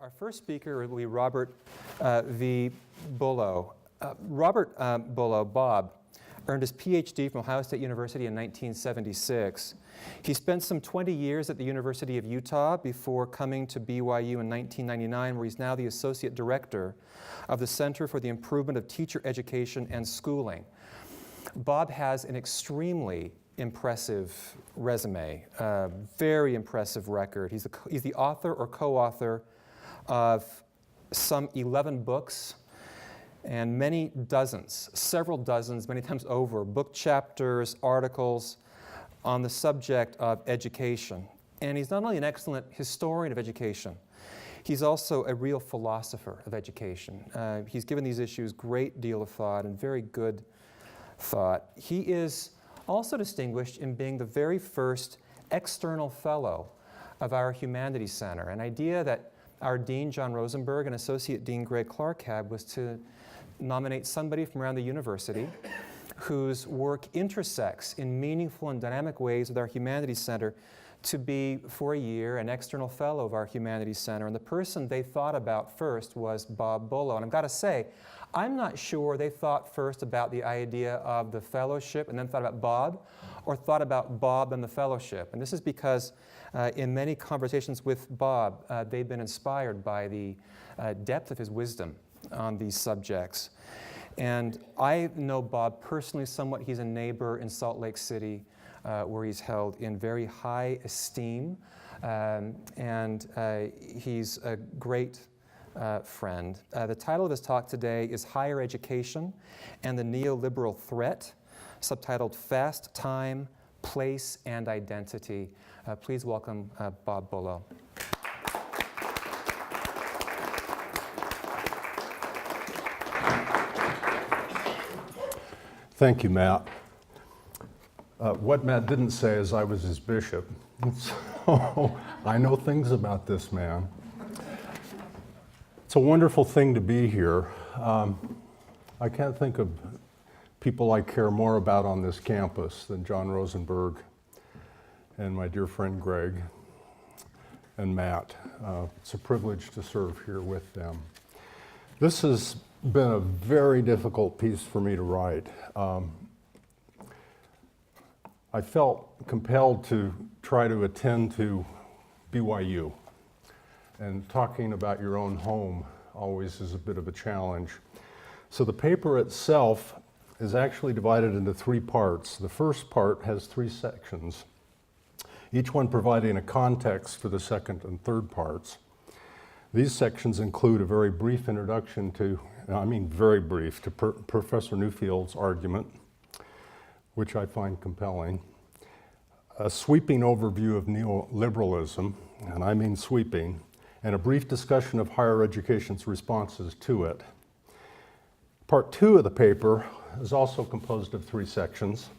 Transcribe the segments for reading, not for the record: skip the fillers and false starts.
Our first speaker will be Robert V. Bullough. Robert Bullough, Bob, earned his PhD from Ohio State University in 1976. He spent some 20 years at the University of Utah before coming to BYU in 1999, where he's now the Associate Director of the Center for the Improvement of Teacher Education and Schooling. Bob has an extremely impressive resume, very impressive record. He's the author or co-author of some 11 books and many dozens, several dozens, many times over, book chapters, articles on the subject of education. And he's not only an excellent historian of education, he's also a real philosopher of education. He's given these issues a great deal of thought, and very good thought. He is also distinguished in being the very first external fellow of our Humanities Center, an idea that our Dean, John Rosenberg, and Associate Dean Greg Clark had was to nominate somebody from around the university whose work intersects in meaningful and dynamic ways with our Humanities Center to be, for a year, an external fellow of our Humanities Center. And the person they thought about first was Bob Bullough. And I've got to say, I'm not sure they thought first about the idea of the fellowship and then thought about Bob, or thought about Bob and the fellowship. And this is because in many conversations with Bob, they've been inspired by the depth of his wisdom on these subjects. And I know Bob personally somewhat. He's a neighbor in Salt Lake City, where he's held in very high esteem. And he's a great friend. The title of his talk today is Higher Education and the Neoliberal Threat, subtitled Fast Time, Place, and Identity. Please welcome Bob Bullough. Thank you, Matt. What Matt didn't say is I was his bishop. So I know things about this man. It's a wonderful thing to be here. I can't think of people I care more about on this campus than John Rosenberg and my dear friend Greg and Matt. It's a privilege to serve here with them. This has been a very difficult piece for me to write. I felt compelled to try to attend to BYU, and talking about your own home always is a bit of a challenge. So the paper itself is actually divided into 3 parts. The first part has 3 sections, each one providing a context for the second and third parts. These sections include a very brief introduction to, very brief, to Professor Newfield's argument, which I find compelling, a sweeping overview of neoliberalism, and I mean sweeping, and a brief discussion of higher education's responses to it. Part 2 of the paper is also composed of 3 sections,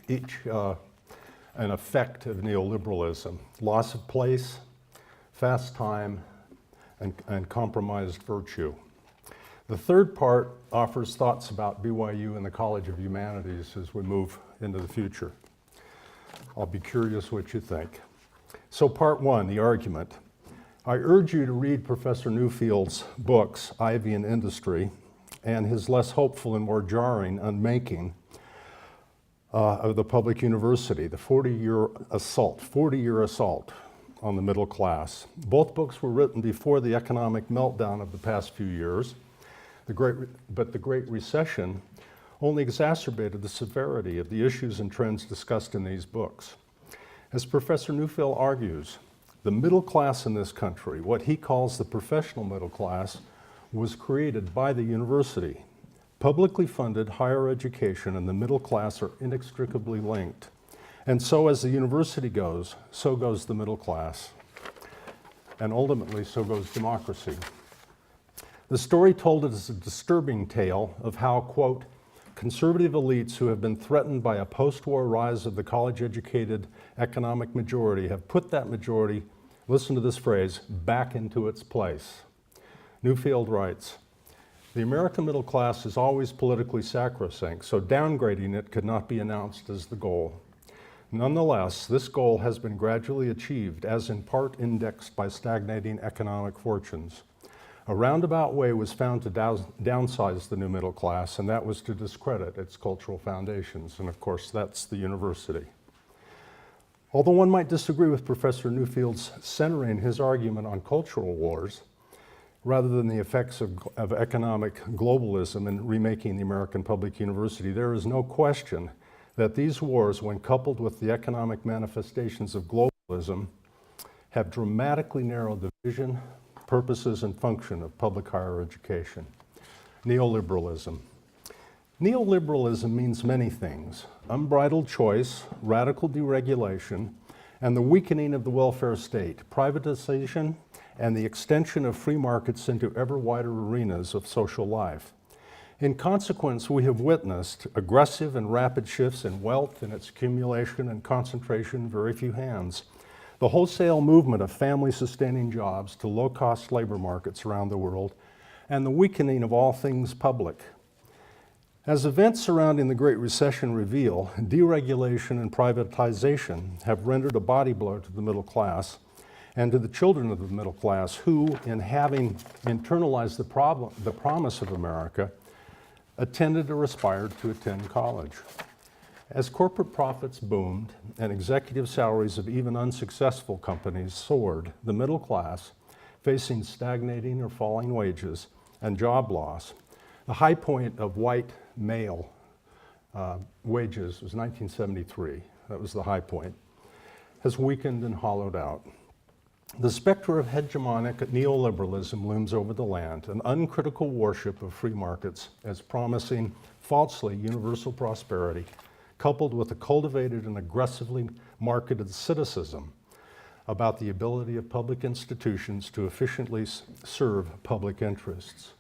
each an effect of neoliberalism: loss of place, fast time, and compromised virtue. The third part offers thoughts about BYU and the College of Humanities as we move into the future. I'll be curious what you think. So part 1, the argument. I urge you to read Professor Newfield's books, Ivy and Industry, and his less hopeful and more jarring Unmaking of the Public University, the 40-year assault on the middle class. Both books were written before the economic meltdown of the past few years, but the Great Recession only exacerbated the severity of the issues and trends discussed in these books. As Professor Newfield argues, the middle class in this country, what he calls the professional middle class, was created by the university. Publicly funded higher education and the middle class are inextricably linked. And so as the university goes, so goes the middle class. And ultimately, so goes democracy. The story told is a disturbing tale of how, quote, conservative elites who have been threatened by a post-war rise of the college-educated economic majority have put that majority, listen to this phrase, back into its place. Newfield writes, the American middle class is always politically sacrosanct, so downgrading it could not be announced as the goal. Nonetheless, this goal has been gradually achieved, as in part indexed by stagnating economic fortunes. A roundabout way was found to downsize the new middle class, and that was to discredit its cultural foundations, and of course that's the university. Although one might disagree with Professor Newfield's centering his argument on cultural wars, rather than the effects of economic globalism in remaking the American public university, there is no question that these wars, when coupled with the economic manifestations of globalism, have dramatically narrowed the vision, purposes, and function of public higher education. Neoliberalism. Neoliberalism means many things: unbridled choice, radical deregulation, and the weakening of the welfare state, privatization, and the extension of free markets into ever wider arenas of social life. In consequence, we have witnessed aggressive and rapid shifts in wealth and its accumulation and concentration in very few hands, the wholesale movement of family-sustaining jobs to low-cost labor markets around the world, and the weakening of all things public. As events surrounding the Great Recession reveal, deregulation and privatization have rendered a body blow to the middle class and to the children of the middle class who, in having internalized the promise of America, attended or aspired to attend college. As corporate profits boomed and executive salaries of even unsuccessful companies soared, the middle class, facing stagnating or falling wages and job loss, the high point of white male wages was 1973. That was the high point, has weakened and hollowed out. The specter of hegemonic neoliberalism looms over the land, an uncritical worship of free markets as promising falsely universal prosperity, coupled with a cultivated and aggressively marketed cynicism about the ability of public institutions to efficiently serve public interests.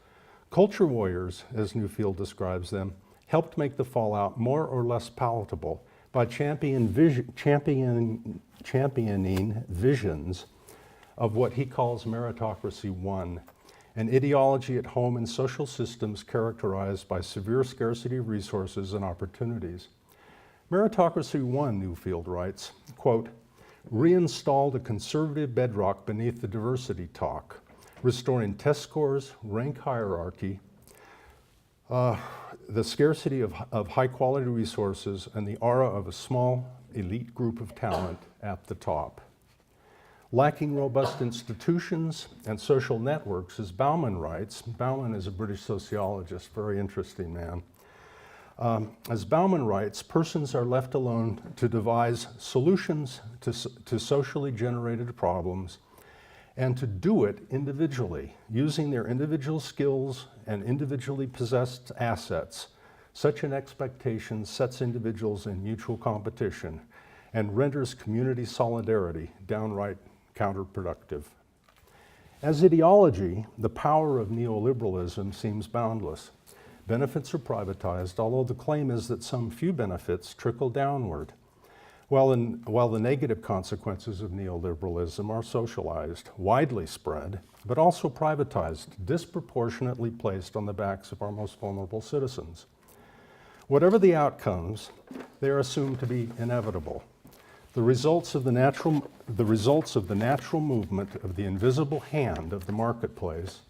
Culture warriors, as Newfield describes them, helped make the fallout more or less palatable by championing visions of what he calls Meritocracy 1, an ideology at home in social systems characterized by severe scarcity of resources and opportunities. Meritocracy 1, Newfield writes, quote, reinstalled a conservative bedrock beneath the diversity talk, restoring test scores, rank hierarchy, the scarcity of high-quality resources, and the aura of a small elite group of talent at the top. Lacking robust institutions and social networks, as Bauman writes, Bauman is a British sociologist, very interesting man. As Bauman writes, persons are left alone to devise solutions to socially generated problems and to do it individually, using their individual skills and individually possessed assets. Such an expectation sets individuals in mutual competition and renders community solidarity downright counterproductive. As ideology, the power of neoliberalism seems boundless. Benefits are privatized, although the claim is that some few benefits trickle downward, while the negative consequences of neoliberalism are socialized, widely spread, but also privatized, disproportionately placed on the backs of our most vulnerable citizens. Whatever the outcomes, they are assumed to be inevitable. The results of the natural movement of the invisible hand of the marketplace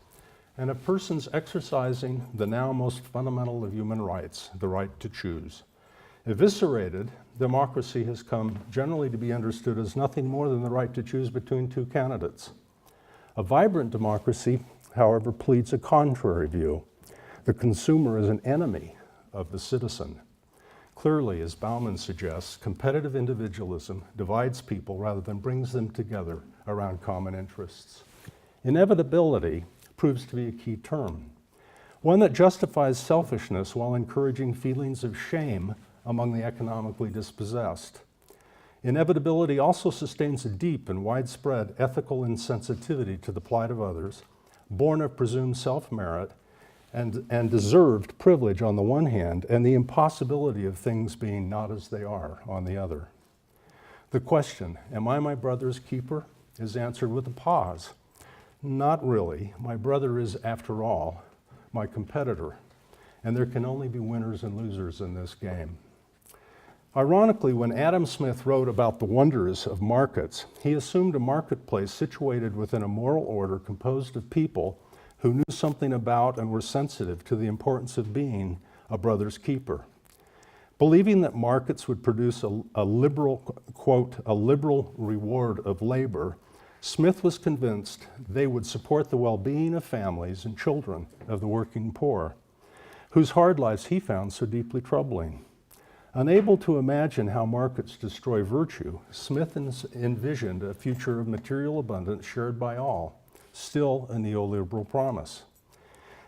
and a person's exercising the now most fundamental of human rights, the right to choose. Eviscerated, democracy has come generally to be understood as nothing more than the right to choose between two candidates. A vibrant democracy, however, pleads a contrary view. The consumer is an enemy of the citizen. Clearly, as Bauman suggests, competitive individualism divides people rather than brings them together around common interests. Inevitability proves to be a key term, one that justifies selfishness while encouraging feelings of shame among the economically dispossessed. Inevitability also sustains a deep and widespread ethical insensitivity to the plight of others, born of presumed self-merit and deserved privilege on the one hand, and the impossibility of things being not as they are on the other. The question, am I my brother's keeper, is answered with a pause. Not really. My brother is, after all, my competitor, and there can only be winners and losers in this game. Ironically, when Adam Smith wrote about the wonders of markets, he assumed a marketplace situated within a moral order composed of people who knew something about and were sensitive to the importance of being a brother's keeper. Believing that markets would produce a liberal, quote, a liberal reward of labor, Smith was convinced they would support the well-being of families and children of the working poor, whose hard lives he found so deeply troubling. Unable to imagine how markets destroy virtue, Smith envisioned a future of material abundance shared by all, still a neoliberal promise.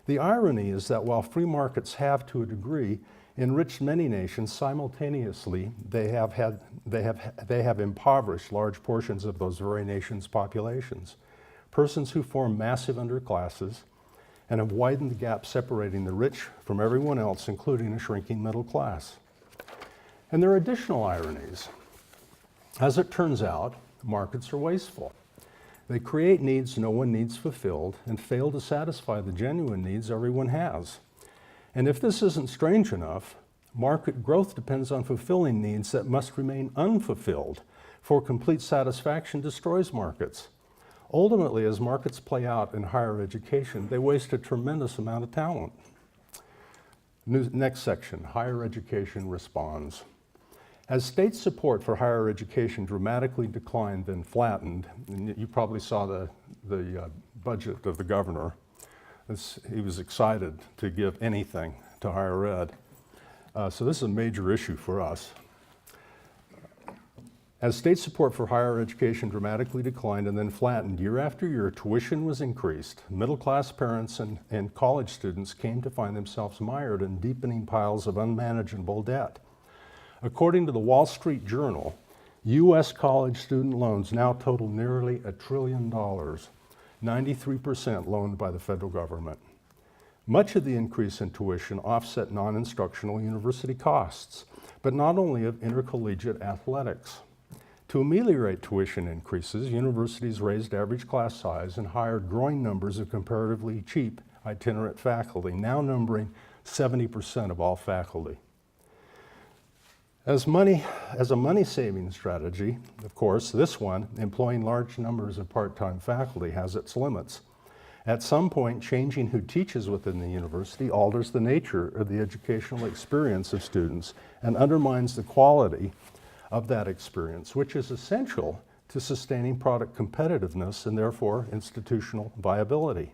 The irony is that while free markets have, to a degree, enriched many nations, simultaneously they have impoverished large portions of those very nations' populations, persons who form massive underclasses and have widened the gap separating the rich from everyone else, including a shrinking middle class. And there are additional ironies. As it turns out, markets are wasteful. They create needs no one needs fulfilled and fail to satisfy the genuine needs everyone has. And if this isn't strange enough, market growth depends on fulfilling needs that must remain unfulfilled, for complete satisfaction destroys markets. Ultimately, as markets play out in higher education, they waste a tremendous amount of talent. Next section, higher education responds. As state support for higher education dramatically declined and flattened, and you probably saw the budget of the governor. He was excited to give anything to higher ed. So this is a major issue for us. As state support for higher education dramatically declined and then flattened, year after year, tuition was increased. Middle-class parents and college students came to find themselves mired in deepening piles of unmanageable debt. According to the Wall Street Journal, U.S. college student loans now total nearly $1 trillion, 93% loaned by the federal government. Much of the increase in tuition offset non-instructional university costs, but not only of intercollegiate athletics. To ameliorate tuition increases, universities raised average class size and hired growing numbers of comparatively cheap itinerant faculty, now numbering 70% of all faculty. As a money-saving strategy, of course, this one, employing large numbers of part-time faculty, has its limits. At some point, changing who teaches within the university alters the nature of the educational experience of students and undermines the quality of that experience, which is essential to sustaining product competitiveness and therefore institutional viability.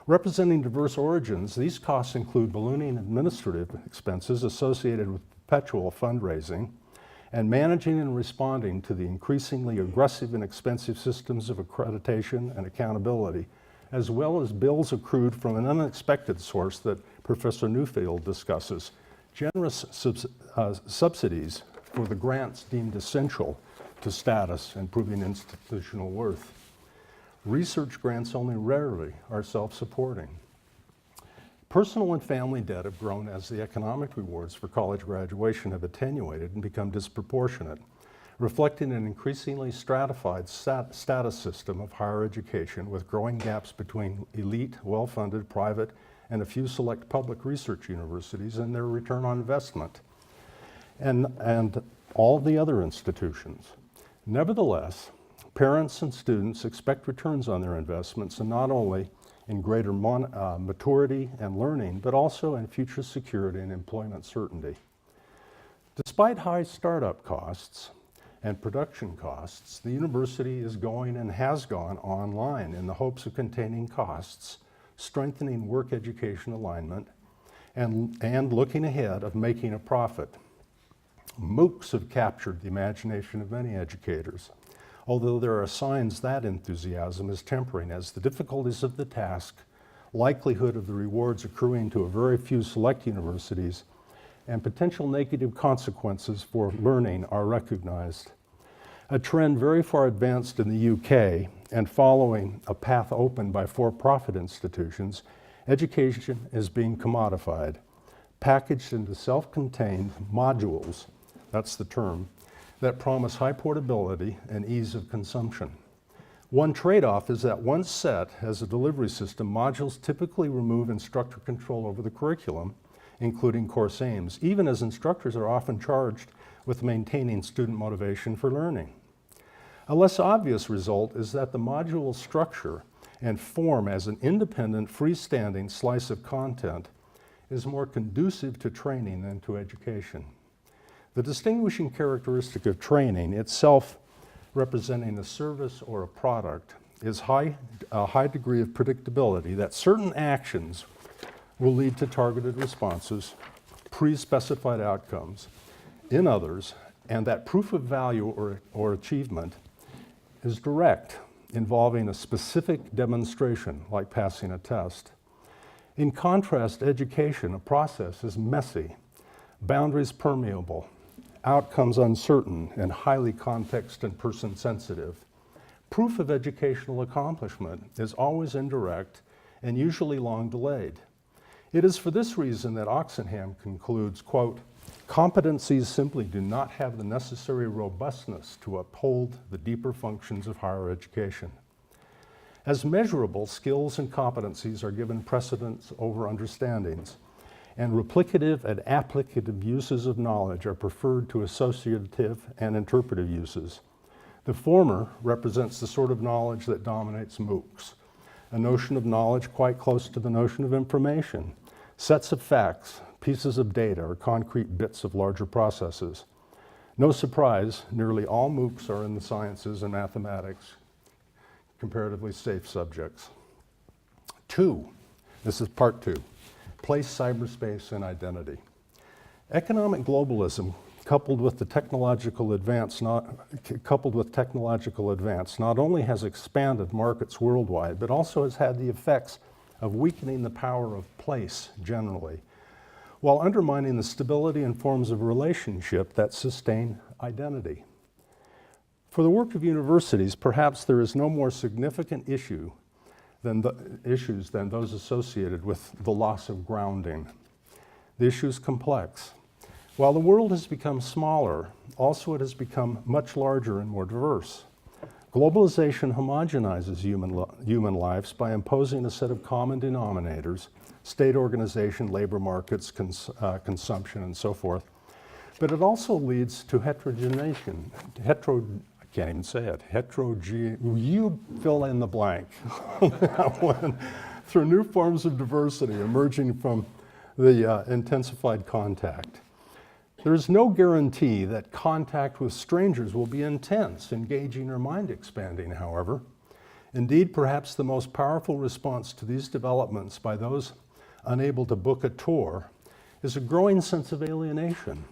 Representing diverse origins, these costs include ballooning administrative expenses associated with perpetual fundraising, and managing and responding to the increasingly aggressive and expensive systems of accreditation and accountability, as well as bills accrued from an unexpected source that Professor Newfield discusses, generous subsidies for the grants deemed essential to status and proving institutional worth. Research grants only rarely are self-supporting. Personal and family debt have grown as the economic rewards for college graduation have attenuated and become disproportionate, reflecting an increasingly stratified status system of higher education with growing gaps between elite, well-funded private and a few select public research universities and their return on investment, and all the other institutions. Nevertheless, parents and students expect returns on their investments, and not only in greater maturity and learning, but also in future security and employment certainty. Despite high startup costs and production costs, the university is going and has gone online in the hopes of containing costs, strengthening work education alignment, and looking ahead of making a profit. MOOCs have captured the imagination of many educators, although there are signs that enthusiasm is tempering as the difficulties of the task, likelihood of the rewards accruing to a very few select universities, and potential negative consequences for learning are recognized. A trend very far advanced in the UK and following a path opened by for-profit institutions, education is being commodified, packaged into self-contained modules, that's the term, that promise high portability and ease of consumption. One trade-off is that once set as a delivery system, modules typically remove instructor control over the curriculum, including course aims, even as instructors are often charged with maintaining student motivation for learning. A less obvious result is that the module structure and form as an independent, freestanding slice of content is more conducive to training than to education. The distinguishing characteristic of training, itself representing a service or a product, is a high degree of predictability that certain actions will lead to targeted responses, pre-specified outcomes in others, and that proof of value or achievement is direct, involving a specific demonstration, like passing a test. In contrast, education, a process, is messy, boundaries permeable, outcomes uncertain, and highly context and person sensitive. Proof of educational accomplishment is always indirect and usually long delayed. It is for this reason that Oxenham concludes, quote, "Competencies simply do not have the necessary robustness to uphold the deeper functions of higher education." As measurable, skills and competencies are given precedence over understandings, and replicative and applicative uses of knowledge are preferred to associative and interpretive uses. The former represents the sort of knowledge that dominates MOOCs, a notion of knowledge quite close to the notion of information, sets of facts, pieces of data, or concrete bits of larger processes. No surprise, nearly all MOOCs are in the sciences and mathematics, comparatively safe subjects. 2, this is part 2, place, cyberspace, and identity. Economic globalism, coupled with technological advance, not only has expanded markets worldwide, but also has had the effects of weakening the power of place generally, while undermining the stability and forms of relationship that sustain identity. For the work of universities, perhaps there is no more significant issues than those associated with the loss of grounding. The issue is complex. While the world has become smaller, also it has become much larger and more diverse. Globalization homogenizes human lives by imposing a set of common denominators, state organization, labor markets, consumption, and so forth. But it also leads to heterogeneation, you fill in the blank, through new forms of diversity emerging from the intensified contact. There is no guarantee that contact with strangers will be intense, engaging, or mind-expanding, however. Indeed, perhaps the most powerful response to these developments by those unable to book a tour is a growing sense of alienation.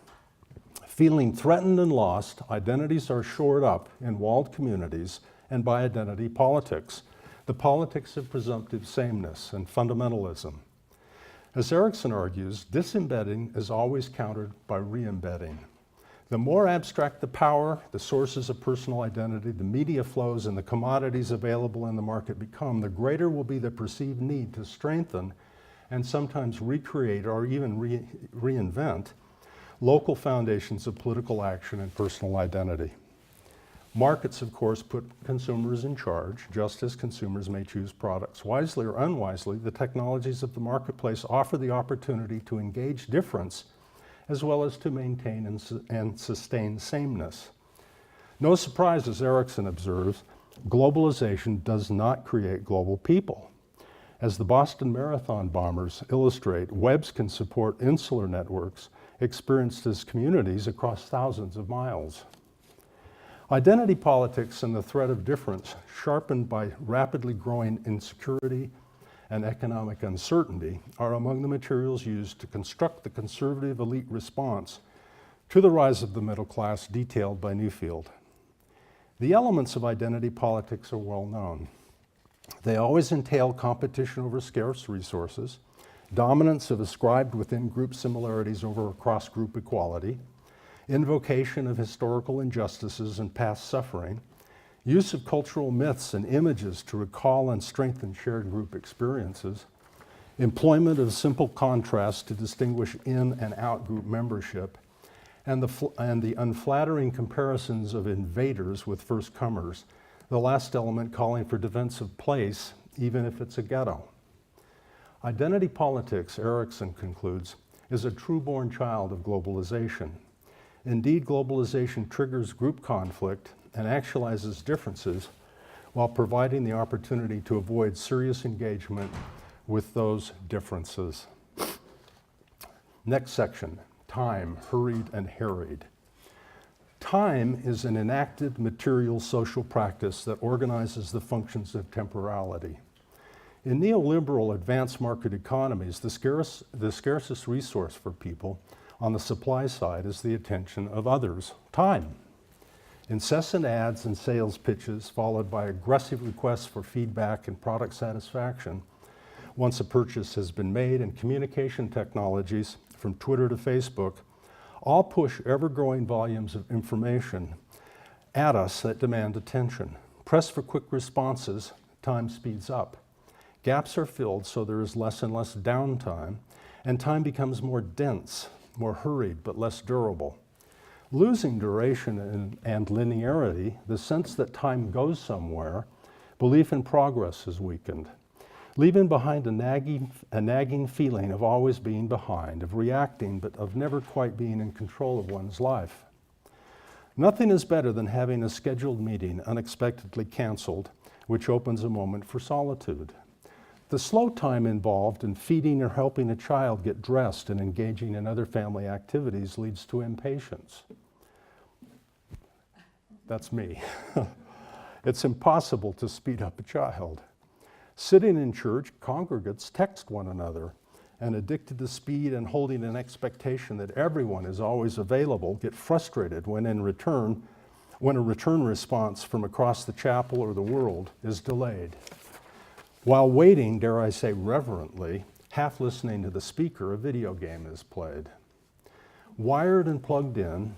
Feeling threatened and lost, identities are shored up in walled communities and by identity politics, the politics of presumptive sameness and fundamentalism. As Erickson argues, disembedding is always countered by re-embedding. The more abstract the power, the sources of personal identity, the media flows, and the commodities available in the market become, the greater will be the perceived need to strengthen and sometimes recreate or even reinvent local foundations of political action and personal identity. Markets, of course, put consumers in charge, just as consumers may choose products. Wisely or unwisely, the technologies of the marketplace offer the opportunity to engage difference as well as to maintain and sustain sameness. No surprise, as Erickson observes, globalization does not create global people. As the Boston Marathon bombers illustrate, webs can support insular networks experienced as communities across thousands of miles. Identity politics and the threat of difference, sharpened by rapidly growing insecurity and economic uncertainty, are among the materials used to construct the conservative elite response to the rise of the middle class detailed by Newfield. The elements of identity politics are well known. They always entail competition over scarce resources, dominance of ascribed within group similarities over cross-group equality, invocation of historical injustices and past suffering, use of cultural myths and images to recall and strengthen shared group experiences, employment of simple contrasts to distinguish in and out group membership, and the unflattering comparisons of invaders with first-comers, the last element calling for defense of place, even if it's a ghetto. Identity politics, Erickson concludes, is a true-born child of globalization. Indeed, globalization triggers group conflict and actualizes differences while providing the opportunity to avoid serious engagement with those differences. Next section, time, hurried and harried. Time is an enacted material social practice that organizes the functions of temporality. In neoliberal advanced market economies, the scarcest resource for people on the supply side is the attention of others, time. Incessant ads and sales pitches followed by aggressive requests for feedback and product satisfaction once a purchase has been made, and communication technologies from Twitter to Facebook all push ever-growing volumes of information at us that demand attention. Press for quick responses, time speeds up. Gaps are filled so there is less and less downtime, and time becomes more dense, more hurried, but less durable. Losing duration and linearity, the sense that time goes somewhere, belief in progress is weakened, leaving behind a nagging feeling of always being behind, of reacting, but of never quite being in control of one's life. Nothing is better than having a scheduled meeting unexpectedly canceled, which opens a moment for solitude. The slow time involved in feeding or helping a child get dressed and engaging in other family activities leads to impatience. That's me. It's impossible to speed up a child. Sitting in church, congregates text one another, and addicted to speed and holding an expectation that everyone is always available, get frustrated when a return response from across the chapel or the world is delayed. While waiting, dare I say reverently, half listening to the speaker, a video game is played. Wired and plugged in,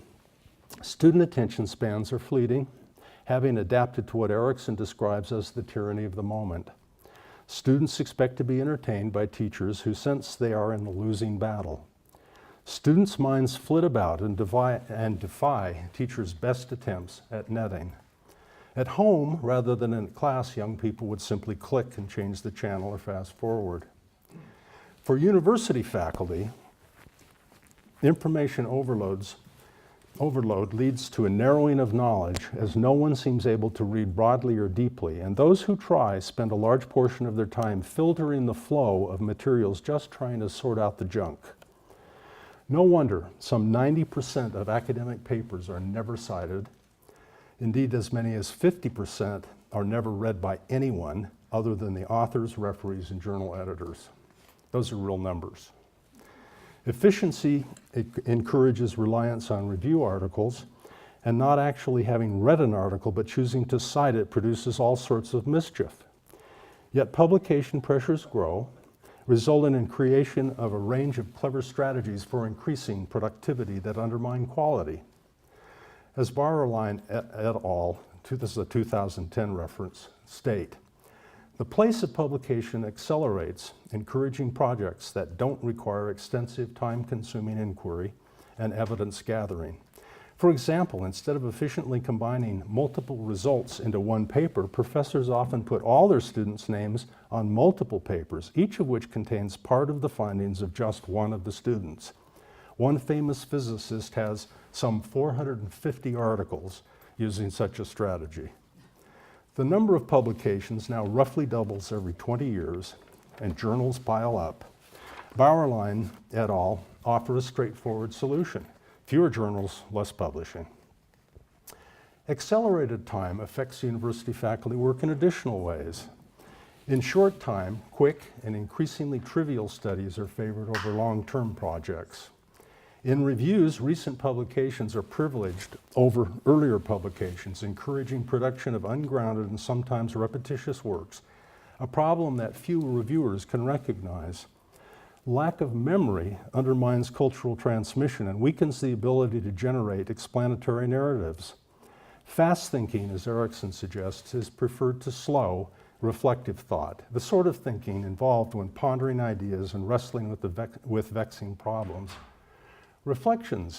student attention spans are fleeting, having adapted to what Erickson describes as the tyranny of the moment. Students expect to be entertained by teachers who sense they are in a losing battle. Students' minds flit about and defy teachers' best attempts at netting. At home, rather than in class, young people would simply click and change the channel or fast forward. For university faculty, information overload leads to a narrowing of knowledge, as no one seems able to read broadly or deeply, and those who try spend a large portion of their time filtering the flow of materials, just trying to sort out the junk. No wonder some 90% of academic papers are never cited. Indeed, as many as 50% are never read by anyone other than the authors, referees, and journal editors. Those are real numbers. Efficiency encourages reliance on review articles, and not actually having read an article but choosing to cite it produces all sorts of mischief. Yet publication pressures grow, resulting in creation of a range of clever strategies for increasing productivity that undermine quality. As Bauerlein et al., this is a 2010 reference, state, the pace of publication accelerates, encouraging projects that don't require extensive time-consuming inquiry and evidence gathering. For example, instead of efficiently combining multiple results into one paper, professors often put all their students' names on multiple papers, each of which contains part of the findings of just one of the students. One famous physicist has some 450 articles using such a strategy. The number of publications now roughly doubles every 20 years, and journals pile up. Bauerlein et al. Offer a straightforward solution. Fewer journals, less publishing. Accelerated time affects university faculty work in additional ways. In short time, quick and increasingly trivial studies are favored over long-term projects. In reviews, recent publications are privileged over earlier publications, encouraging production of ungrounded and sometimes repetitious works, a problem that few reviewers can recognize. Lack of memory undermines cultural transmission and weakens the ability to generate explanatory narratives. Fast thinking, as Erickson suggests, is preferred to slow, reflective thought, the sort of thinking involved when pondering ideas and wrestling with vexing problems. Reflection,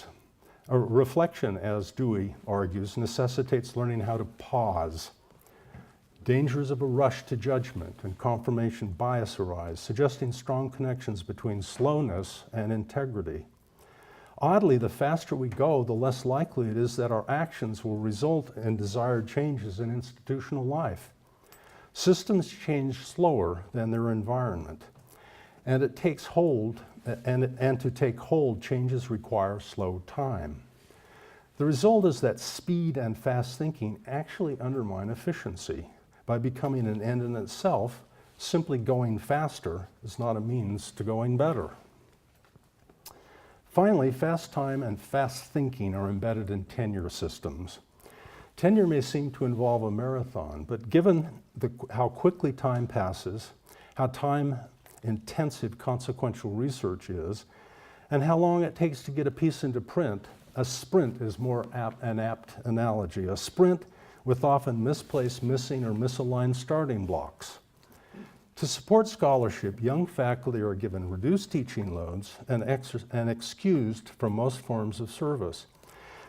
as Dewey argues, necessitates learning how to pause. Dangers of a rush to judgment and confirmation bias arise, suggesting strong connections between slowness and integrity. Oddly, the faster we go, the less likely it is that our actions will result in desired changes in institutional life. Systems change slower than their environment, and it takes hold, and to take hold, changes require slow time. The result is that speed and fast thinking actually undermine efficiency. By becoming an end in itself, simply going faster is not a means to going better. Finally, fast time and fast thinking are embedded in tenure systems. Tenure may seem to involve a marathon, but given how quickly time passes, how time-intensive consequential research is, and how long it takes to get a piece into print, a sprint is an apt analogy. A sprint with often misplaced, missing, or misaligned starting blocks. To support scholarship, young faculty are given reduced teaching loads and excused from most forms of service.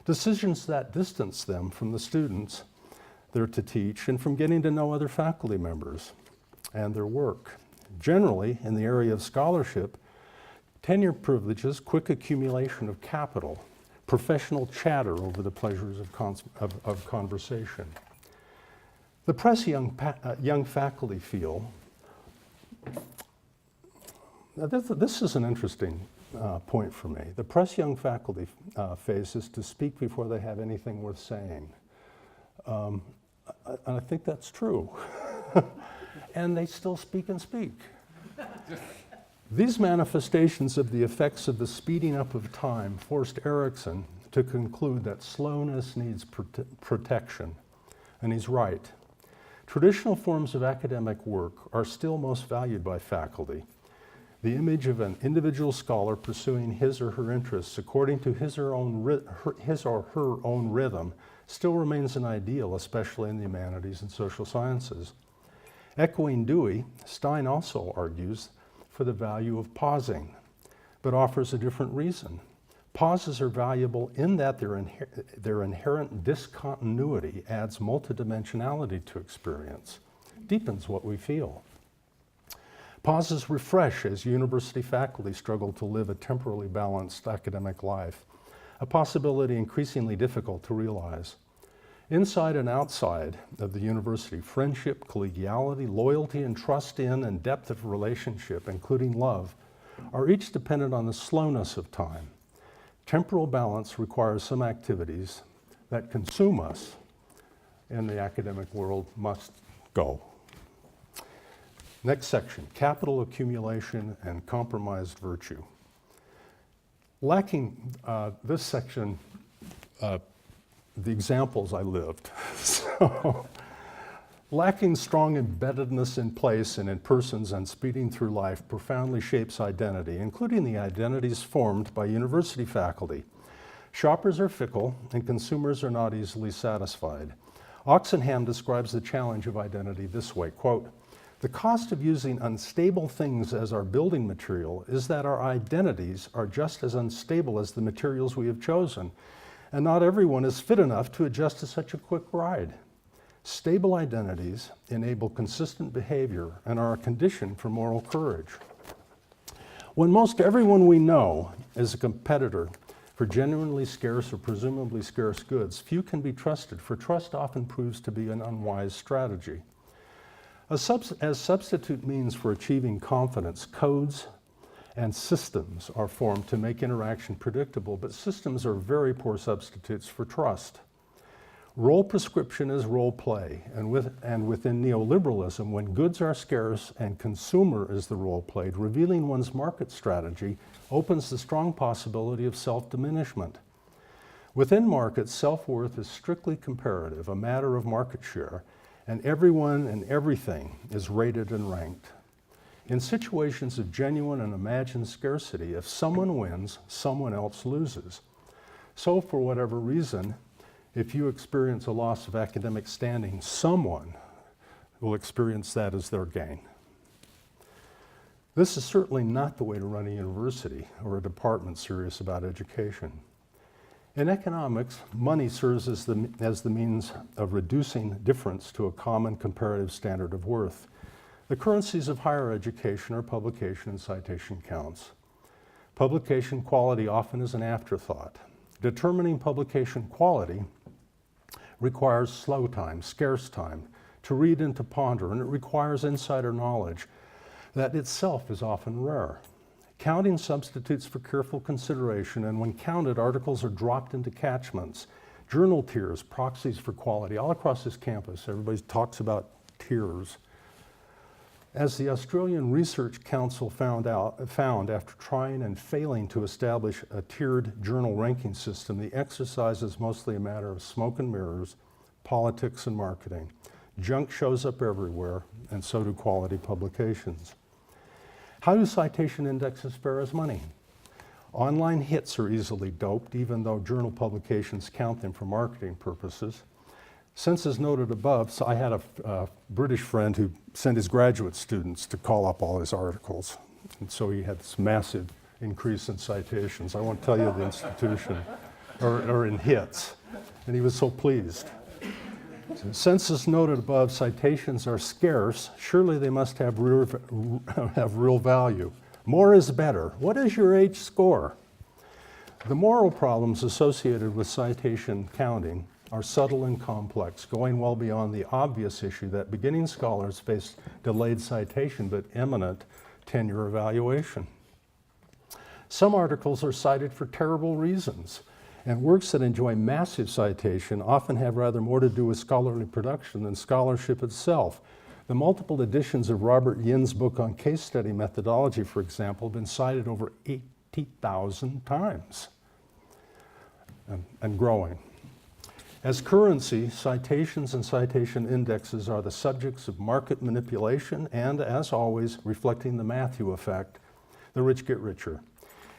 Decisions that distance them from the students they're to teach and from getting to know other faculty members and their work. Generally, in the area of scholarship, tenure privileges quick accumulation of capital, professional chatter over the pleasures of conversation. The press young faculty feel. Now this is an interesting point for me. The press young faculty faces to speak before they have anything worth saying. And I think that's true. And they still speak and speak. These manifestations of the effects of the speeding up of time forced Erickson to conclude that slowness needs protection, and he's right. Traditional forms of academic work are still most valued by faculty. The image of an individual scholar pursuing his or her interests according to his or her own rhythm still remains an ideal, especially in the humanities and social sciences. Echoing Dewey, Stein also argues for the value of pausing, but offers a different reason. Pauses are valuable in that their inherent discontinuity adds multidimensionality to experience, deepens what we feel. Pauses refresh as university faculty struggle to live a temporally balanced academic life, a possibility increasingly difficult to realize. Inside and outside of the university, friendship, collegiality, loyalty, and trust in and depth of relationship, including love, are each dependent on the slowness of time. Temporal balance requires some activities that consume us in the academic world must go. Next section, capital accumulation and compromised virtue. Lacking this section, the examples I lived. So, lacking strong embeddedness in place and in persons and speeding through life profoundly shapes identity, including the identities formed by university faculty. Shoppers are fickle and consumers are not easily satisfied. Oxenham describes the challenge of identity this way, quote, "The cost of using unstable things as our building material is that our identities are just as unstable as the materials we have chosen, and not everyone is fit enough to adjust to such a quick ride. Stable identities enable consistent behavior and are a condition for moral courage. When most everyone we know is a competitor for genuinely scarce or presumably scarce goods, few can be trusted, for trust often proves to be an unwise strategy. As substitute means for achieving confidence, codes and systems are formed to make interaction predictable, but systems are very poor substitutes for trust. Role prescription is role play, and within neoliberalism, when goods are scarce and consumer is the role played, revealing one's market strategy opens the strong possibility of self-diminishment. Within markets, self-worth is strictly comparative, a matter of market share, and everyone and everything is rated and ranked. In situations of genuine and imagined scarcity, if someone wins, someone else loses. So for whatever reason, if you experience a loss of academic standing, someone will experience that as their gain. This is certainly not the way to run a university or a department serious about education. In economics, money serves as the means of reducing difference to a common comparative standard of worth. The currencies of higher education are publication and citation counts. Publication quality often is an afterthought. Determining publication quality requires slow time, scarce time, to read and to ponder, and it requires insider knowledge that itself is often rare. Counting substitutes for careful consideration, and when counted, articles are dropped into catchments. Journal tiers, proxies for quality. All across this campus, everybody talks about tiers. As the Australian Research Council found after trying and failing to establish a tiered journal ranking system, the exercise is mostly a matter of smoke and mirrors, politics and marketing. Junk shows up everywhere, and so do quality publications. How do citation indexes fare as money? Online hits are easily doped, even though journal publications count them for marketing purposes. Since as noted above, so I had a British friend who sent his graduate students to call up all his articles. And so he had this massive increase in citations. I won't tell you the institution, or in hits. And he was so pleased. Since as noted above, citations are scarce, surely they must have real value. More is better. What is your H score? The moral problems associated with citation counting are subtle and complex, going well beyond the obvious issue that beginning scholars face delayed citation but imminent tenure evaluation. Some articles are cited for terrible reasons, and works that enjoy massive citation often have rather more to do with scholarly production than scholarship itself. The multiple editions of Robert Yin's book on case study methodology, for example, have been cited over 80,000 times and growing. As currency, citations and citation indexes are the subjects of market manipulation and, as always, reflecting the Matthew effect, the rich get richer.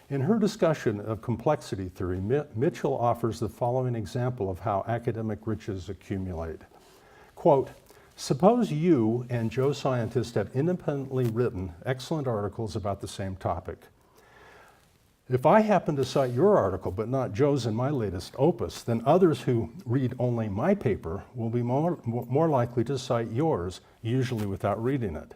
In her discussion of complexity theory, Mitchell offers the following example of how academic riches accumulate. Quote, suppose you and Joe Scientist have independently written excellent articles about the same topic. If I happen to cite your article but not Joe's in my latest opus, then others who read only my paper will be more likely to cite yours, usually without reading it.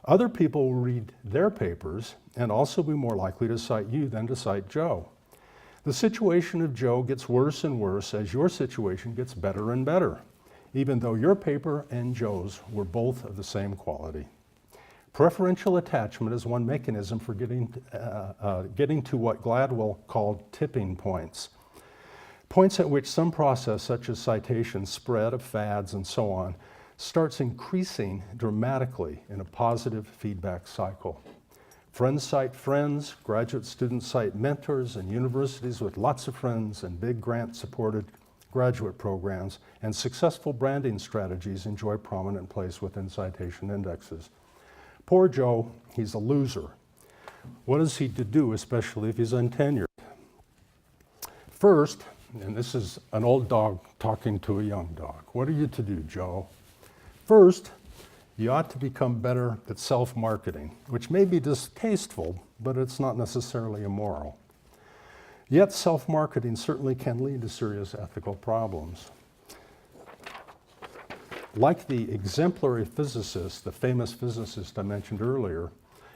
Other people will read their papers and also be more likely to cite you than to cite Joe. The situation of Joe gets worse and worse as your situation gets better and better, even though your paper and Joe's were both of the same quality. Preferential attachment is one mechanism for getting to what Gladwell called tipping points. Points at which some process, such as citation, spread of fads, and so on, starts increasing dramatically in a positive feedback cycle. Friends cite friends, graduate students cite mentors, and universities with lots of friends and big grant-supported graduate programs and successful branding strategies enjoy prominent place within citation indexes. Poor Joe, he's a loser. What is he to do, especially if he's untenured? First, and this is an old dog talking to a young dog, what are you to do, Joe? First, you ought to become better at self-marketing, which may be distasteful, but it's not necessarily immoral. Yet self-marketing certainly can lead to serious ethical problems. Like the exemplary physicist, the famous physicist I mentioned earlier,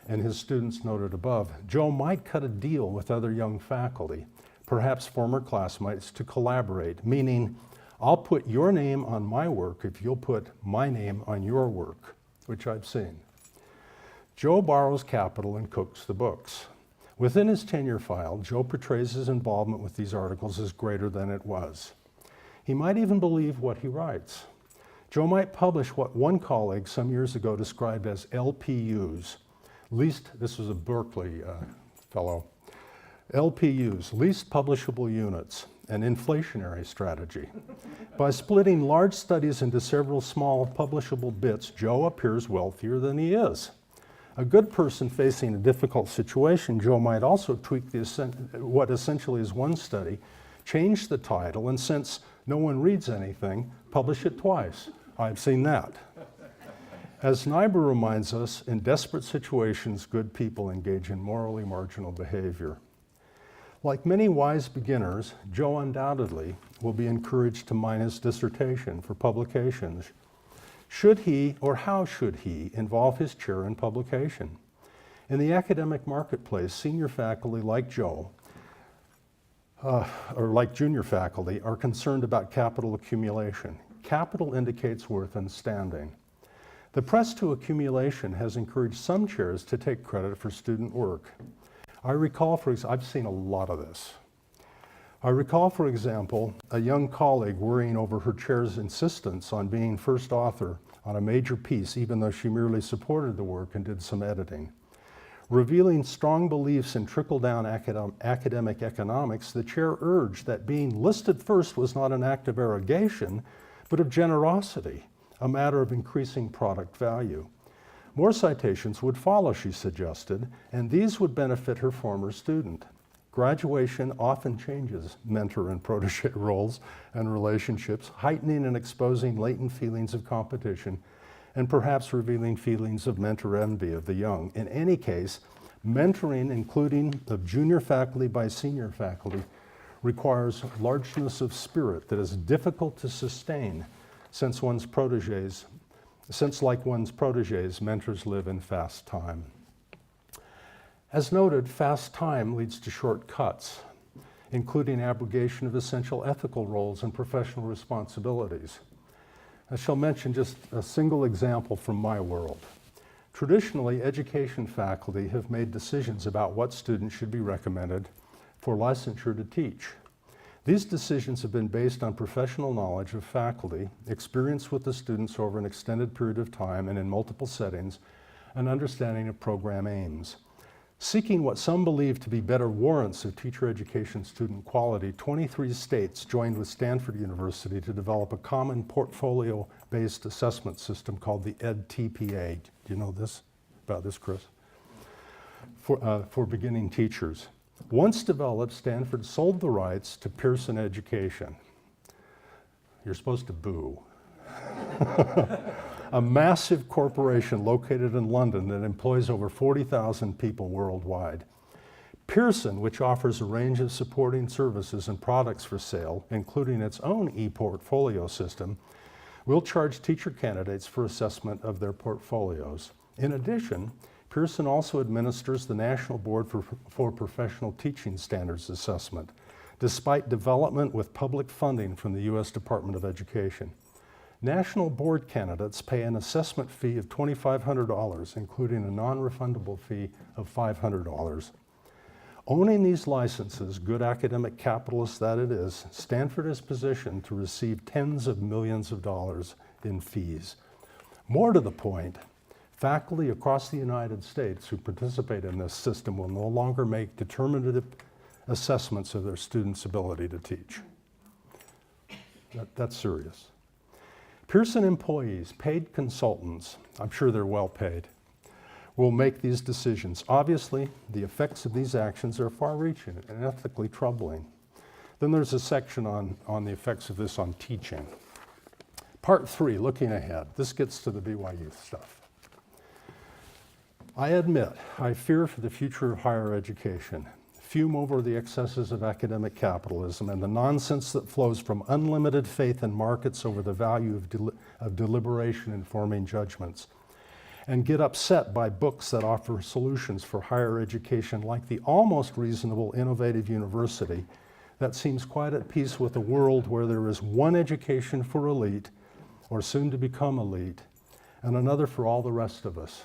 and his students noted above, Joe might cut a deal with other young faculty, perhaps former classmates, to collaborate, meaning, I'll put your name on my work if you'll put my name on your work, which I've seen. Joe borrows capital and cooks the books. Within his tenure file, Joe portrays his involvement with these articles as greater than it was. He might even believe what he writes. Joe might publish what one colleague some years ago described as LPUs, this was a Berkeley fellow, LPUs, least publishable units, an inflationary strategy. By splitting large studies into several small publishable bits, Joe appears wealthier than he is. A good person facing a difficult situation, Joe might also tweak what essentially is one study, change the title, and since no one reads anything, publish it twice. I've seen that. As Niebuhr reminds us, in desperate situations, good people engage in morally marginal behavior. Like many wise beginners, Joe undoubtedly will be encouraged to mine his dissertation for publications. Should he, or how should he, involve his chair in publication? In the academic marketplace, senior faculty like Joe, or like junior faculty, are concerned about capital accumulation. Capital indicates worth and standing. The press to accumulation has encouraged some chairs to take credit for student work. I recall, I've seen a lot of this. I recall, for example, a young colleague worrying over her chair's insistence on being first author on a major piece, even though she merely supported the work and did some editing. Revealing strong beliefs in trickle-down academic economics, the chair urged that being listed first was not an act of arrogation, but of generosity, a matter of increasing product value. More citations would follow, she suggested, and these would benefit her former student. Graduation often changes mentor and protege roles and relationships, heightening and exposing latent feelings of competition, and perhaps revealing feelings of mentor envy of the young. In any case, mentoring, including of junior faculty by senior faculty, requires largeness of spirit that is difficult to sustain since like one's proteges, mentors live in fast time. As noted, fast time leads to shortcuts, including abrogation of essential ethical roles and professional responsibilities. I shall mention just a single example from my world. Traditionally, education faculty have made decisions about what students should be recommended for licensure to teach. These decisions have been based on professional knowledge of faculty, experience with the students over an extended period of time and in multiple settings, and understanding of program aims. Seeking what some believe to be better warrants of teacher education student quality, 23 states joined with Stanford University to develop a common portfolio-based assessment system called the EdTPA. Do you know about this, Chris? For beginning teachers. Once developed, Stanford sold the rights to Pearson Education. You're supposed to boo. A massive corporation located in London that employs over 40,000 people worldwide. Pearson, which offers a range of supporting services and products for sale, including its own e-portfolio system, will charge teacher candidates for assessment of their portfolios. In addition, Pearson also administers the National Board for Professional Teaching Standards Assessment, despite development with public funding from the U.S. Department of Education. National board candidates pay an assessment fee of $2,500, including a non-refundable fee of $500. Owning these licenses, good academic capitalist that it is, Stanford is positioned to receive tens of millions of dollars in fees. More to the point, faculty across the United States who participate in this system will no longer make determinative assessments of their students' ability to teach. That's serious. Pearson employees, paid consultants, I'm sure they're well paid, will make these decisions. Obviously, the effects of these actions are far-reaching and ethically troubling. Then there's a section on the effects of this on teaching. Part 3, looking ahead. This gets to the BYU stuff. I admit, I fear for the future of higher education. Fume over the excesses of academic capitalism and the nonsense that flows from unlimited faith in markets over the value of deliberation in forming judgments, and get upset by books that offer solutions for higher education like the almost reasonable innovative university that seems quite at peace with a world where there is one education for elite, or soon to become elite, and another for all the rest of us.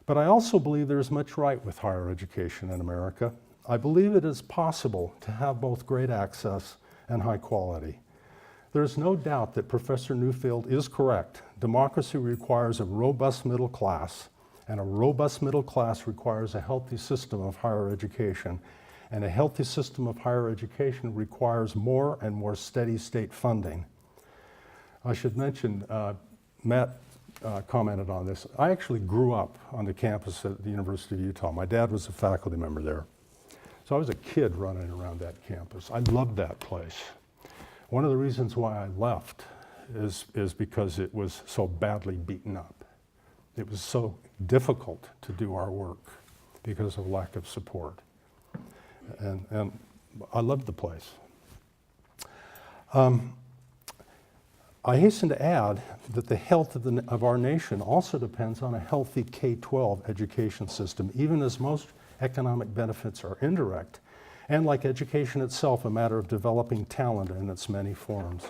But I also believe there is much right with higher education in America. I believe it is possible to have both great access and high quality. There is no doubt that Professor Newfield is correct. Democracy requires a robust middle class, and a robust middle class requires a healthy system of higher education. And a healthy system of higher education requires more and more steady state funding. I should mention, Matt commented on this. I actually grew up on the campus at the University of Utah. My dad was a faculty member there. So I was a kid running around that campus. I loved that place. One of the reasons why I left is because it was so badly beaten up. It was so difficult to do our work because of lack of support. And I loved the place. I hasten to add that the health of our nation also depends on a healthy K-12 education system, even as most economic benefits are indirect, and like education itself, a matter of developing talent in its many forms.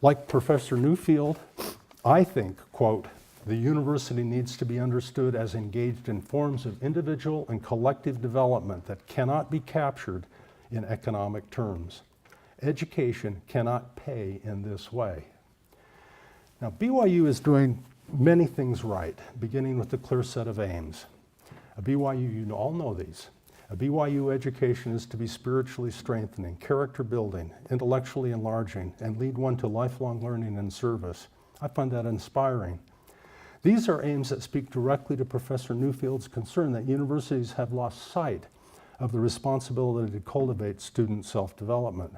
Like Professor Newfield, I think, quote, the university needs to be understood as engaged in forms of individual and collective development that cannot be captured in economic terms. Education cannot pay in this way. Now, BYU is doing many things right, beginning with a clear set of aims. A BYU, you all know these. A BYU education is to be spiritually strengthening, character building, intellectually enlarging, and lead one to lifelong learning and service. I find that inspiring. These are aims that speak directly to Professor Newfield's concern that universities have lost sight of the responsibility to cultivate student self-development.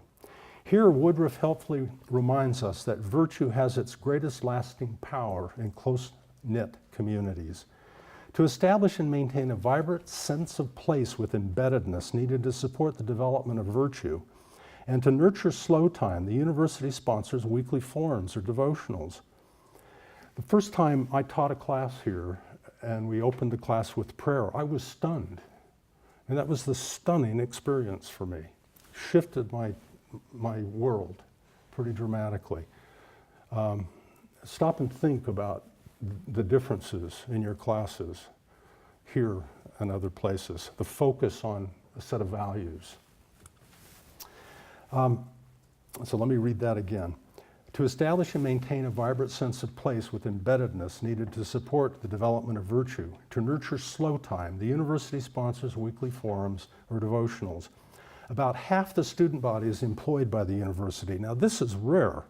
Here, Woodruff helpfully reminds us that virtue has its greatest lasting power in close-knit communities. To establish and maintain a vibrant sense of place with embeddedness needed to support the development of virtue, and to nurture slow time, the university sponsors weekly forums or devotionals. The first time I taught a class here, and we opened the class with prayer, I was stunned. And that was the stunning experience for me. Shifted my world pretty dramatically. Stop and think about the differences in your classes here and other places, the focus on a set of values. So let me read that again. To establish and maintain a vibrant sense of place with embeddedness needed to support the development of virtue, to nurture slow time, the university sponsors weekly forums or devotionals. About half the student body is employed by the university. Now this is rare,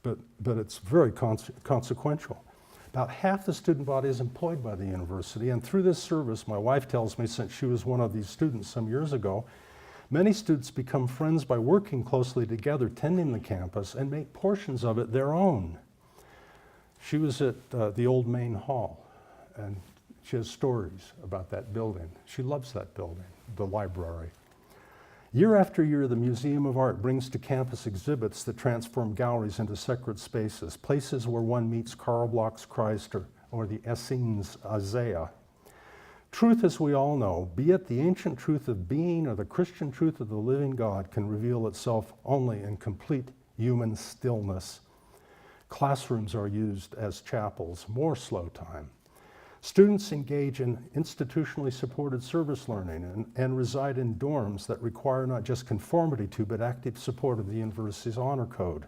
but it's very consequential. About half the student body is employed by the university, and through this service, my wife tells me, since she was one of these students some years ago, many students become friends by working closely together, tending the campus, and make portions of it their own. She was at the old main hall, and she has stories about that building. She loves that building, the library. Year after year, the Museum of Art brings to campus exhibits that transform galleries into sacred spaces, places where one meets Karl Bloch's Christ or the Essenes' Isaiah. Truth, as we all know, be it the ancient truth of being or the Christian truth of the living God, can reveal itself only in complete human stillness. Classrooms are used as chapels, more slow time. Students engage in institutionally supported service learning and reside in dorms that require not just conformity to, but active support of the university's honor code.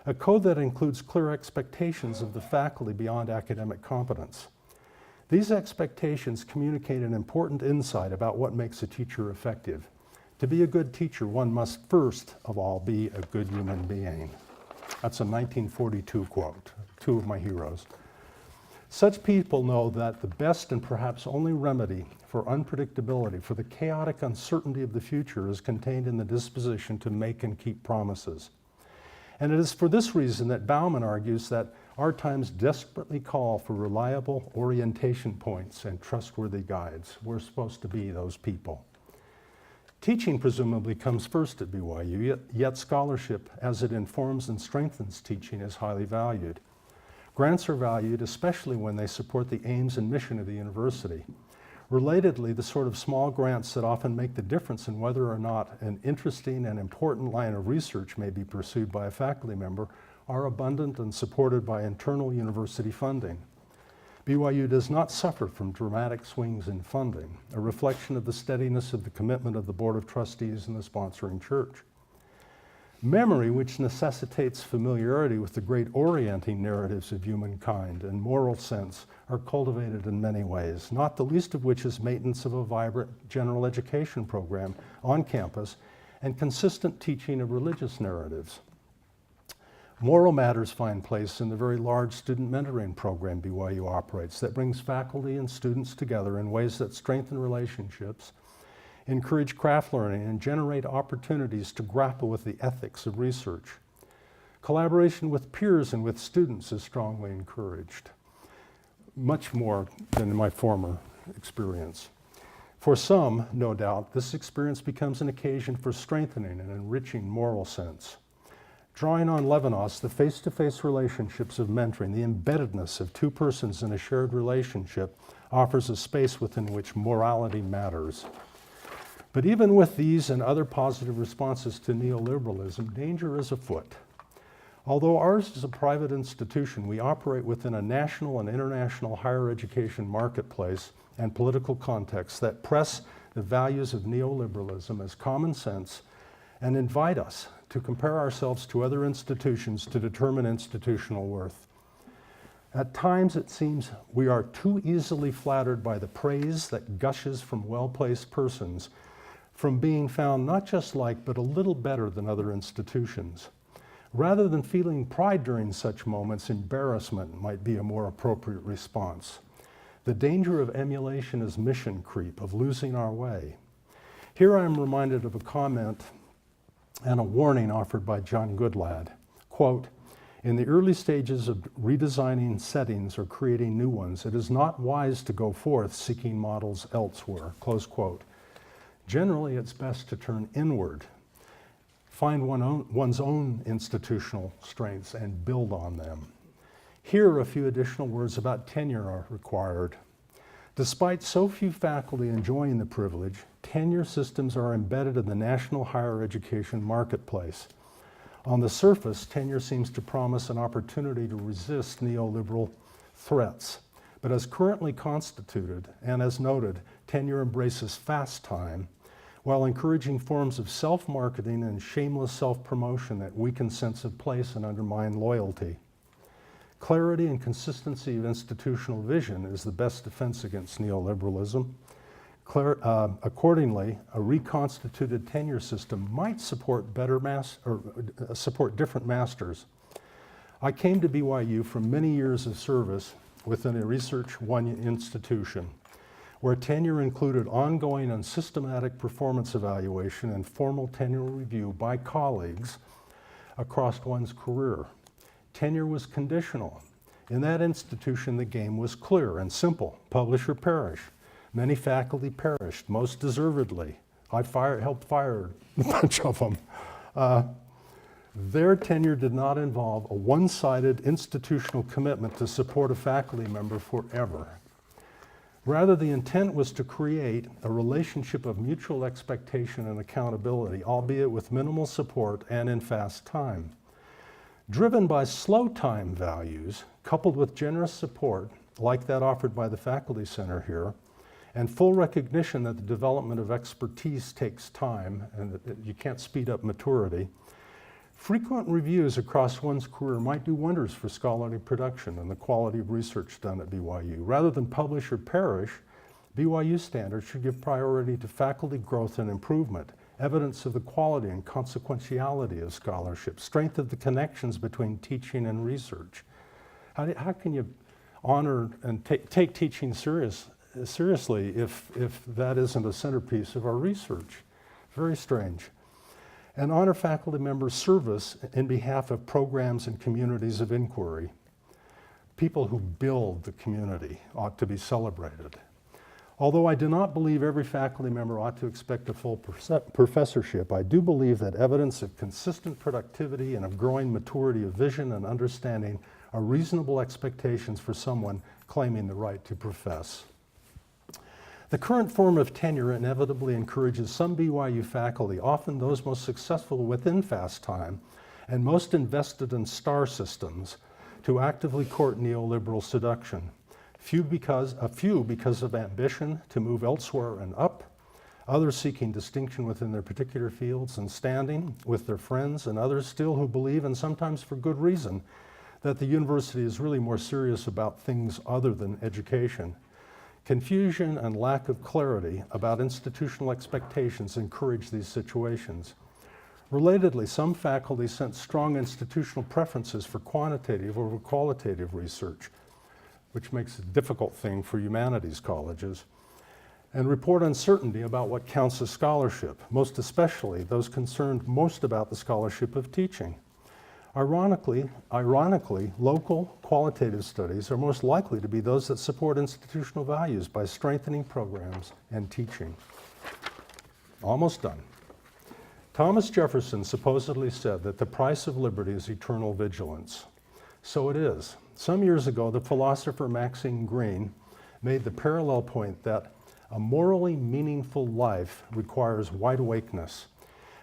A code that includes clear expectations of the faculty beyond academic competence. These expectations communicate an important insight about what makes a teacher effective. To be a good teacher, one must first of all be a good human being. That's a 1942 quote, two of my heroes. Such people know that the best and perhaps only remedy for unpredictability, for the chaotic uncertainty of the future, is contained in the disposition to make and keep promises. And it is for this reason that Bauman argues that our times desperately call for reliable orientation points and trustworthy guides. We're supposed to be those people. Teaching presumably comes first at BYU, yet scholarship, as it informs and strengthens teaching, is highly valued. Grants are valued, especially when they support the aims and mission of the university. Relatedly, the sort of small grants that often make the difference in whether or not an interesting and important line of research may be pursued by a faculty member are abundant and supported by internal university funding. BYU does not suffer from dramatic swings in funding, a reflection of the steadiness of the commitment of the Board of Trustees and the sponsoring church. Memory, which necessitates familiarity with the great orienting narratives of humankind and moral sense, are cultivated in many ways, not the least of which is maintenance of a vibrant general education program on campus and consistent teaching of religious narratives. Moral matters find place in the very large student mentoring program BYU operates that brings faculty and students together in ways that strengthen relationships, encourage craft learning, and generate opportunities to grapple with the ethics of research. Collaboration with peers and with students is strongly encouraged, much more than in my former experience. For some, no doubt, this experience becomes an occasion for strengthening and enriching moral sense. Drawing on Levinas, the face-to-face relationships of mentoring, the embeddedness of two persons in a shared relationship offers a space within which morality matters. But even with these and other positive responses to neoliberalism, danger is afoot. Although ours is a private institution, we operate within a national and international higher education marketplace and political context that press the values of neoliberalism as common sense and invite us to compare ourselves to other institutions to determine institutional worth. At times, it seems we are too easily flattered by the praise that gushes from well-placed persons, from being found not just like, but a little better than other institutions. Rather than feeling pride during such moments, embarrassment might be a more appropriate response. The danger of emulation is mission creep, of losing our way. Here I am reminded of a comment and a warning offered by John Goodlad. Quote, "In the early stages of redesigning settings or creating new ones, it is not wise to go forth seeking models elsewhere." Close quote. Generally, it's best to turn inward, find one's own institutional strengths and build on them. Here, a few additional words about tenure are required. Despite so few faculty enjoying the privilege, tenure systems are embedded in the national higher education marketplace. On the surface, tenure seems to promise an opportunity to resist neoliberal threats. But as currently constituted, and as noted, tenure embraces fast time, while encouraging forms of self-marketing and shameless self-promotion that weaken sense of place and undermine loyalty. Clarity and consistency of institutional vision is the best defense against neoliberalism. Accordingly, a reconstituted tenure system might support support different masters. I came to BYU from many years of service within a Research One institution, where tenure included ongoing and systematic performance evaluation and formal tenure review by colleagues across one's career. Tenure was conditional. In that institution, the game was clear and simple: publish or perish. Many faculty perished, most deservedly. I helped fire a bunch of them. Their tenure did not involve a one-sided institutional commitment to support a faculty member forever. Rather, the intent was to create a relationship of mutual expectation and accountability, albeit with minimal support and in fast time. Driven by slow time values, coupled with generous support, like that offered by the Faculty Center here, and full recognition that the development of expertise takes time and that you can't speed up maturity, frequent reviews across one's career might do wonders for scholarly production and the quality of research done at BYU. Rather than publish or perish, BYU standards should give priority to faculty growth and improvement, evidence of the quality and consequentiality of scholarship, strength of the connections between teaching and research. How can you honor and take teaching seriously if that isn't a centerpiece of our research? Very strange. And honor faculty members' service in behalf of programs and communities of inquiry. People who build the community ought to be celebrated. Although I do not believe every faculty member ought to expect a full professorship, I do believe that evidence of consistent productivity and of growing maturity of vision and understanding are reasonable expectations for someone claiming the right to profess. The current form of tenure inevitably encourages some BYU faculty, often those most successful within fast time and most invested in star systems, to actively court neoliberal seduction. A few because of ambition to move elsewhere and up, others seeking distinction within their particular fields and standing with their friends, and others still who believe, and sometimes for good reason, that the university is really more serious about things other than education. Confusion and lack of clarity about institutional expectations encourage these situations. Relatedly, some faculty sense strong institutional preferences for quantitative over qualitative research, which makes it a difficult thing for humanities colleges, and report uncertainty about what counts as scholarship, most especially those concerned most about the scholarship of teaching. Ironically, local qualitative studies are most likely to be those that support institutional values by strengthening programs and teaching. Almost done. Thomas Jefferson supposedly said that the price of liberty is eternal vigilance. So it is. Some years ago, the philosopher Maxine Greene made the parallel point that a morally meaningful life requires wide awakeness,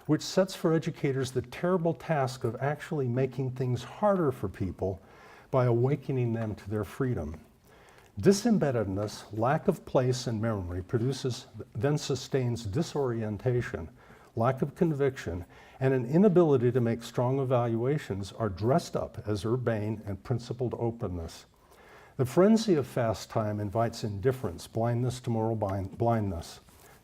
which sets for educators the terrible task of actually making things harder for people by awakening them to their freedom. Disembeddedness, lack of place and memory then sustains disorientation, lack of conviction, and an inability to make strong evaluations are dressed up as urbane and principled openness. The frenzy of fast time invites indifference, blindness to moral blindness.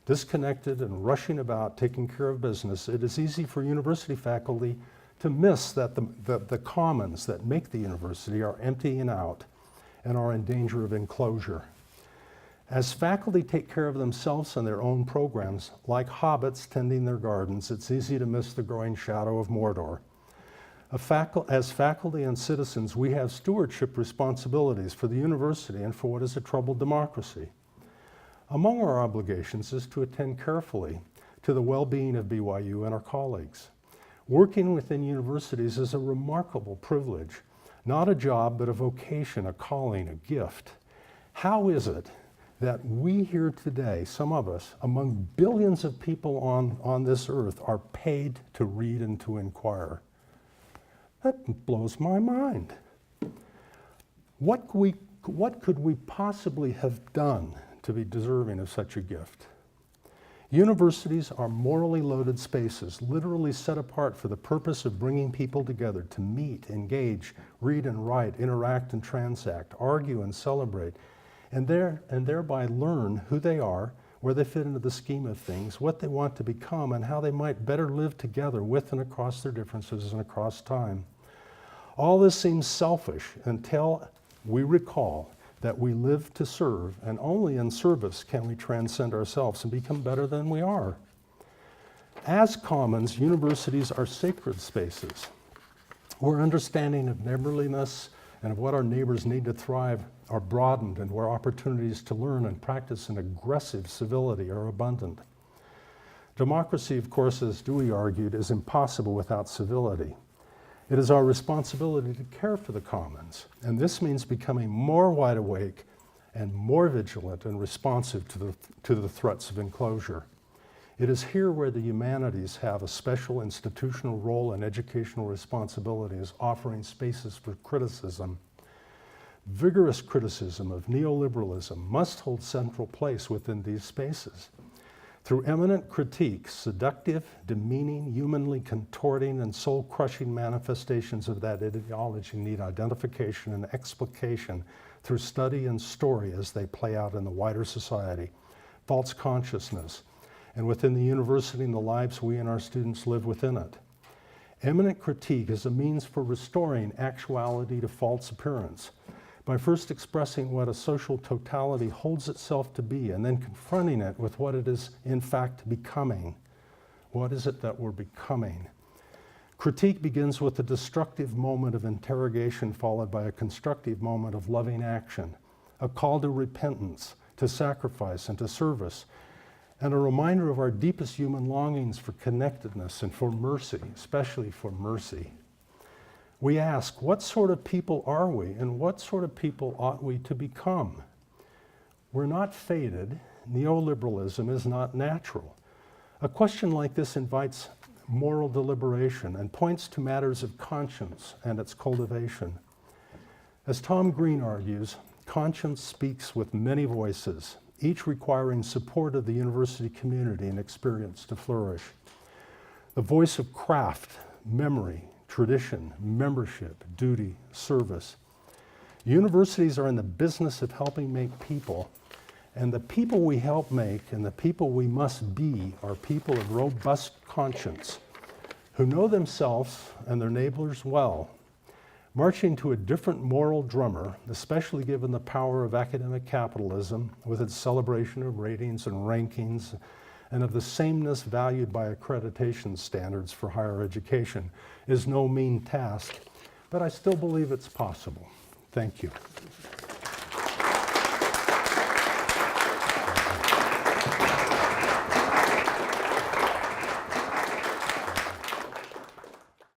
Disconnected and rushing about, taking care of business, it is easy for university faculty to miss that the commons that make the university are emptying out and are in danger of enclosure. As faculty take care of themselves and their own programs, like hobbits tending their gardens, it's easy to miss the growing shadow of Mordor. As faculty and citizens, we have stewardship responsibilities for the university and for what is a troubled democracy. Among our obligations is to attend carefully to the well-being of BYU and our colleagues. Working within universities is a remarkable privilege, not a job, but a vocation, a calling, a gift. How is it that we here today, some of us, among billions of people on this earth, are paid to read and to inquire? That blows my mind. What could we possibly have done to be deserving of such a gift? Universities are morally loaded spaces, literally set apart for the purpose of bringing people together to meet, engage, read and write, interact and transact, argue and celebrate, and thereby learn who they are, where they fit into the scheme of things, what they want to become, and how they might better live together with and across their differences and across time. All this seems selfish until we recall that we live to serve, and only in service can we transcend ourselves and become better than we are. As commons, universities are sacred spaces where understanding of neighborliness and of what our neighbors need to thrive are broadened, and where opportunities to learn and practice an aggressive civility are abundant. Democracy, of course, as Dewey argued, is impossible without civility. It is our responsibility to care for the commons, and this means becoming more wide awake and more vigilant and responsive to the threats of enclosure. It is here where the humanities have a special institutional role and educational responsibilities, offering spaces for criticism. Vigorous criticism of neoliberalism must hold central place within these spaces. Through eminent critique, seductive, demeaning, humanly contorting, and soul-crushing manifestations of that ideology need identification and explication through study and story as they play out in the wider society, false consciousness, and within the university and the lives we and our students live within it. Eminent critique is a means for restoring actuality to false appearance, by first expressing what a social totality holds itself to be and then confronting it with what it is in fact becoming. What is it that we're becoming? Critique begins with a destructive moment of interrogation followed by a constructive moment of loving action, a call to repentance, to sacrifice, and to service, and a reminder of our deepest human longings for connectedness and for mercy, especially for mercy. We ask, what sort of people are we, and what sort of people ought we to become? We're not fated. Neoliberalism is not natural. A question like this invites moral deliberation and points to matters of conscience and its cultivation. As Tom Green argues, conscience speaks with many voices, each requiring support of the university community and experience to flourish. The voice of craft, memory, tradition, membership, duty, service. Universities are in the business of helping make people, and the people we help make and the people we must be are people of robust conscience who know themselves and their neighbors well. Marching to a different moral drummer, especially given the power of academic capitalism with its celebration of ratings and rankings and of the sameness valued by accreditation standards for higher education, is no mean task, but I still believe it's possible. Thank you.